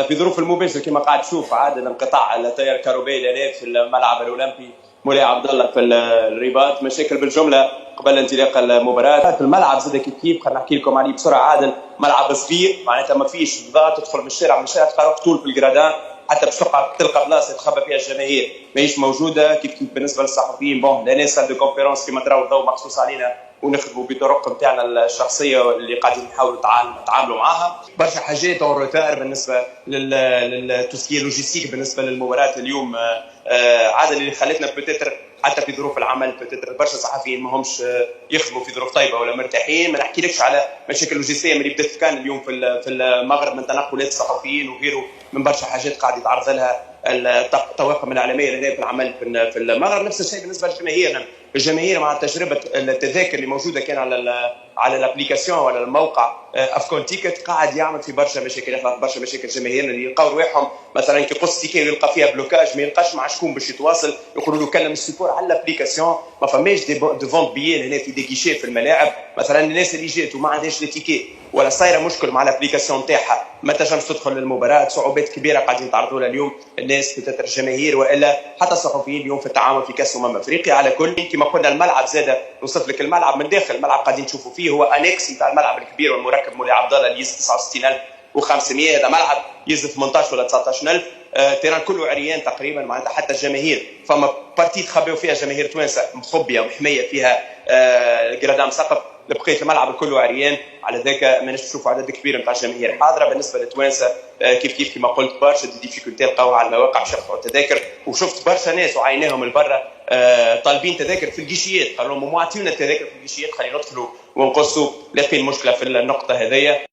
في ظروف المباشر كما قاعد تشوف عاد انقطاع التيار الكهربائي في الملعب الاولمبي مولاي عبد الله في الرباط، مشاكل بالجمله قبل انطلاق المباراه. في الملعب زاد كيف خلينا نحكي لكم عليه بسرعه. عادل ملعب صغير معناتها ما فيش ضغط، تدخل من الشارع تلقى طول في الجرادان، حتى باش تلقى بلاصه تخبى فيها الجماهير ماهيش موجوده. كيف بالنسبه للصحفيين لا ناس سال دو كونفيرونس كما تراو الضوء مخصوص علينا ونخدموا بطرق نتاعنا الشخصيه اللي قاعدين نحاولوا نتعاملوا معاها. برشا حاجات اون روتار بالنسبه للتوسكي لوجيستيك بالنسبه للمباراه اليوم. عاده اللي خلتنا بتتر حتى في ظروف العمل بتتر برشا صحفيين ما همش يخدموا في ظروف طيبه ولا مرتاحين. ما نحكيلكش على مشاكل لوجستيه اللي بدات كان اليوم في المغرب من تنقلات الصحفيين وغيره، من برشا حاجات قاعد يتعرض لها الطواقم الاعلاميه اللي في العمل في المغرب. نفس الشيء بالنسبه للجماهير. الجماهير مع تجربه التذاكر اللي موجوده كان على الابليكاسيون ولا الموقع افكون تيكت قاعد يعمل في برشا مشاكل، يخلق برشا مشاكل جماهيرنا اللي يلقاو رواحهم مثلا كي يقص تيكي ويلقى فيها بلوكاج ما يلقاش مع شكون باش يتواصل، يقولوا له كلم السيبور على الابليكاسيون. ما فماش دي فونت بيين هنا في دي كيشي في الملاعب. مثلا الناس اللي جات وما عندهاش لي تيكي ولا صايره مشكل مع الابليكاسيون تاعها ما تنجمش تدخل للمباراه. صعوبات كبيره قاعدين يتعرضوا لها اليوم الناس بتاعت الجماهير والا حتى الصحفيين اليوم في التعامل في كاس افريقيا. على كل كما قلنا الملعب زاد نوصف لك الملعب من داخل الملعب قاعدين نشوفوا فيه هو انكس نتاع الملعب الكبير والمركب مولاي عبد الله اللي يزيد 69500. هذا ملعب يزيد 18 ولا 19000. تيران كله عريان تقريبا معناتها حتى الجماهير فما بارتي تخبيو فيها جماهير توانسه مخبيه ومحميه فيها جرادام سقف. بقيت الملعب كله عريان، على ذاك ما نشوف عدد كبير نتاع الجماهير حاضره. بالنسبه للتوانسه كيف كما قلت برشا دي ديفيكولتي لقاوها على المواقع باش يرفعوا التذاكر، وشفت برشا ناس وعيناهم لبرا طالبين تذاكر في الجيشيات، قالوا لهم اعطيونا التذاكر في الجيشيات خلينا ندخلوا ونقصوا. لاقين مشكله في النقطه هذيا.